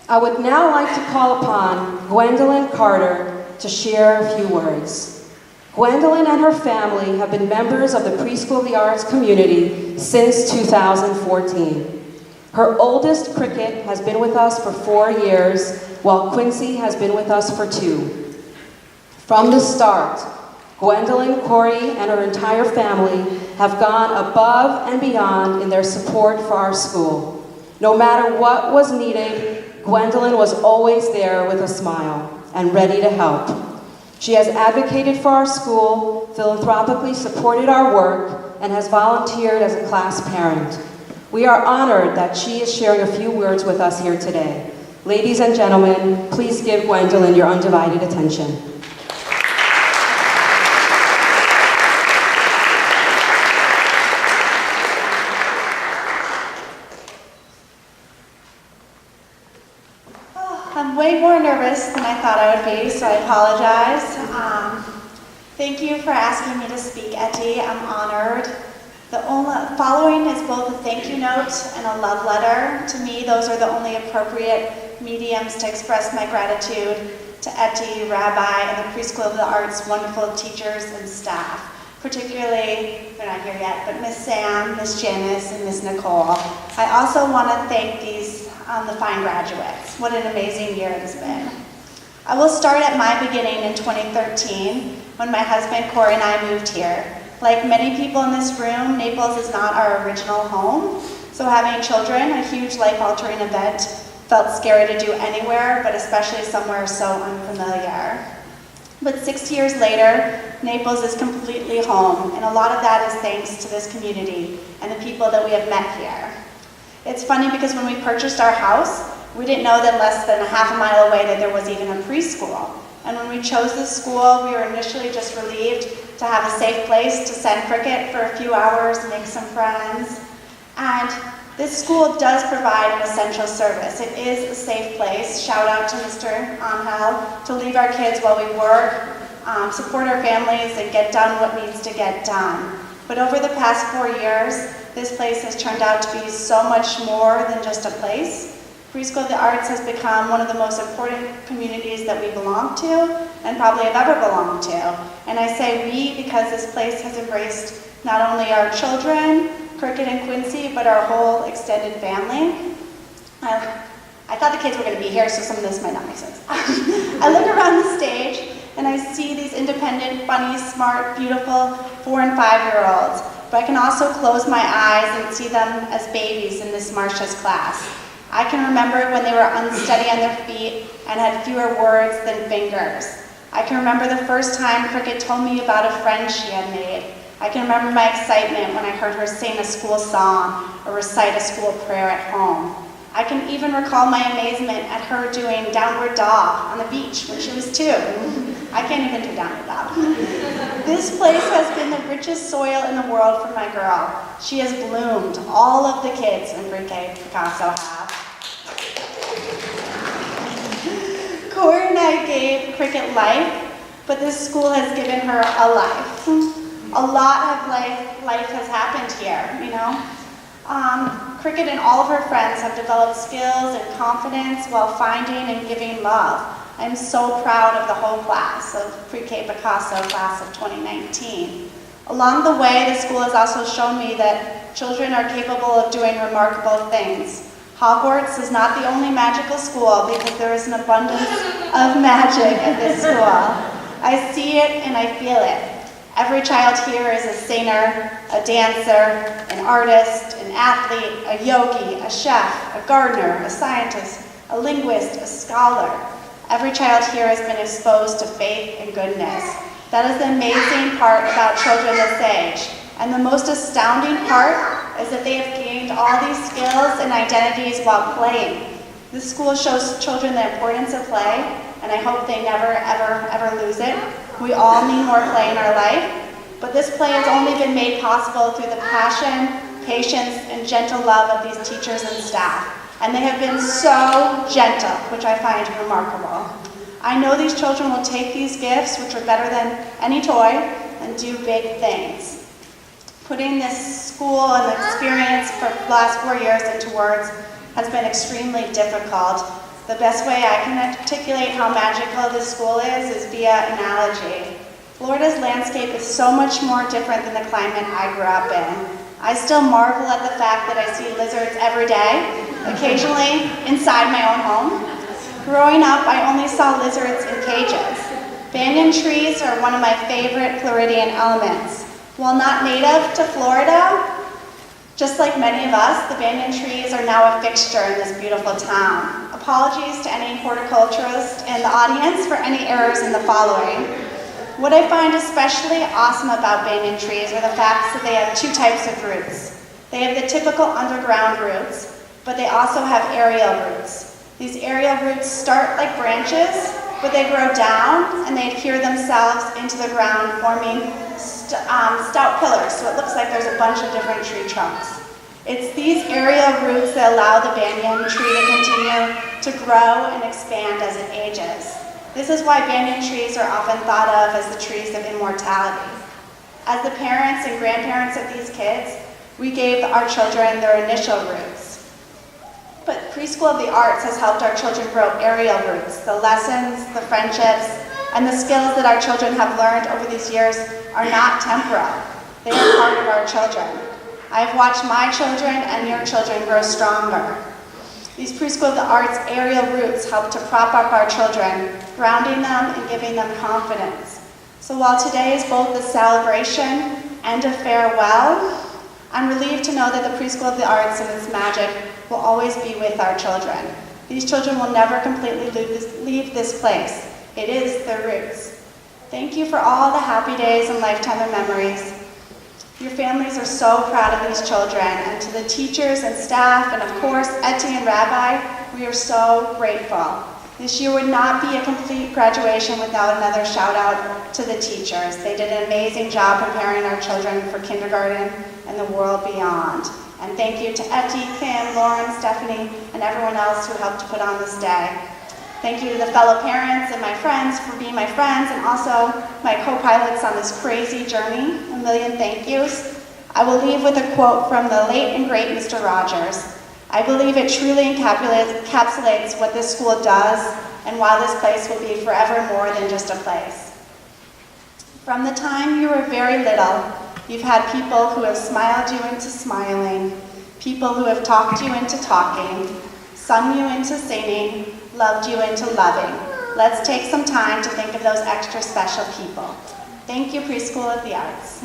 I would now like to call upon Gwendolyn Carter to share a few words. Gwendolyn and her family have been members of the Preschool of the Arts community since 2014. Her oldest, Cricket, has been with us for 4 years, while Quincy has been with us for 2. From the start, Gwendolyn, Corey, and her entire family have gone above and beyond in their support for our school. No matter what was needed, Gwendolyn was always there with a smile and ready to help. She has advocated for our school, philanthropically supported our work, and has volunteered as a class parent. We are honored that she is sharing a few words with us here today. Ladies and gentlemen, please give Gwendolyn your undivided attention. I'm way more nervous than I thought I would be, so I apologize. Thank you for asking me to speak, Etty. I'm honored. The following is both a thank you note and a love letter. To me, those are the only appropriate mediums to express my gratitude to Etty, Rabbi, and the Preschool of the Arts' wonderful teachers and staff. Particularly, they're not here yet, but Miss Sam, Miss Janice, and Miss Nicole. I also want to thank the fine graduates. What an amazing year it has been. I will start at my beginning in 2013 when my husband Corey and I moved here. Like many people in this room, Naples is not our original home, so having children, a huge life-altering event, felt scary to do anywhere, but especially somewhere so unfamiliar. But 6 years later, Naples is completely home, and a lot of that is thanks to this community and the people that we have met here. It's funny because when we purchased our house, we didn't know that less than a half a mile away that there was even a preschool. And when we chose this school, we were initially just relieved to have a safe place to send Cricket for a few hours, make some friends. And this school does provide an essential service. It is a safe place. Shout out to Mr. Angel to leave our kids while we work, support our families, and get done what needs to get done. But over the past 4 years, this place has turned out to be so much more than just a place. Preschool of the Arts has become one of the most important communities that we belong to and probably have ever belonged to. And I say we because this place has embraced not only our children, Cricket and Quincy, but our whole extended family. I thought the kids were going to be here, so some of this might not make sense. I look around the stage and I see these independent, funny, smart, beautiful 4- and 5-year-olds. But I can also close my eyes and see them as babies in Miss Marcia's class. I can remember when they were unsteady on their feet and had fewer words than fingers. I can remember the first time Cricket told me about a friend she had made. I can remember my excitement when I heard her sing a school song or recite a school prayer at home. I can even recall my amazement at her doing downward dog on the beach when she was 2. I can't even do downward dog. This place has been the richest soil in the world for my girl. She has bloomed all of the kids in Pre-K Picasso have. Corey and I gave Cricket life, but this school has given her a life. A lot of life has happened here, you know. Cricket and all of her friends have developed skills and confidence while finding and giving love. I'm so proud of the whole class of Pre-K Picasso class of 2019. Along the way, the school has also shown me that children are capable of doing remarkable things. Hogwarts is not the only magical school because there is an abundance of magic at this school. I see it and I feel it. Every child here is a singer, a dancer, an artist, an athlete, a yogi, a chef, a gardener, a scientist, a linguist, a scholar. Every child here has been exposed to faith and goodness. That is the amazing part about children this age. And the most astounding part is that they have gained all these skills and identities while playing. This school shows children the importance of play, and I hope they never, ever, ever lose it. We all need more play in our life, but this play has only been made possible through the passion, patience, and gentle love of these teachers and staff. And they have been so gentle, which I find remarkable. I know these children will take these gifts, which are better than any toy, and do big things. Putting this school and the experience for the last 4 years into words has been extremely difficult. The best way I can articulate how magical this school is via analogy. Florida's landscape is so much more different than the climate I grew up in. I still marvel at the fact that I see lizards every day, occasionally inside my own home. Growing up, I only saw lizards in cages. Banyan trees are one of my favorite Floridian elements. While not native to Florida, just like many of us, the banyan trees are now a fixture in this beautiful town. Apologies to any horticulturalists in the audience for any errors in the following. What I find especially awesome about banyan trees are the facts that they have two types of roots. They have the typical underground roots, but they also have aerial roots. These aerial roots start like branches, but they grow down and they adhere themselves into the ground, forming stout pillars, so it looks like there's a bunch of different tree trunks. It's these aerial roots that allow the banyan tree to continue to grow and expand as it ages. This is why banyan trees are often thought of as the trees of immortality. As the parents and grandparents of these kids, we gave our children their initial roots. But Preschool of the Arts has helped our children grow aerial roots. The lessons, the friendships, and the skills that our children have learned over these years are not temporal. They are part of our children. I've watched my children and your children grow stronger. These Preschool of the Arts aerial roots help to prop up our children, grounding them and giving them confidence. So while today is both a celebration and a farewell, I'm relieved to know that the Preschool of the Arts and its magic will always be with our children. These children will never completely leave this place. It is their roots. Thank you for all the happy days and lifetime of memories. Your families are so proud of these children, and to the teachers and staff, and of course, Etty and Rabbi, we are so grateful. This year would not be a complete graduation without another shout out to the teachers. They did an amazing job preparing our children for kindergarten and the world beyond. And thank you to Etty, Kim, Lauren, Stephanie, and everyone else who helped to put on this day. Thank you to the fellow parents and my friends for being my friends, and also my co-pilots on this crazy journey. A million thank yous. I will leave with a quote from the late and great Mr. Rogers. I believe it truly encapsulates what this school does and why this place will be forever more than just a place. From the time you were very little, you've had people who have smiled you into smiling, people who have talked you into talking, sung you into singing, loved you into loving. Let's take some time to think of those extra special people. Thank you, Preschool of the Arts.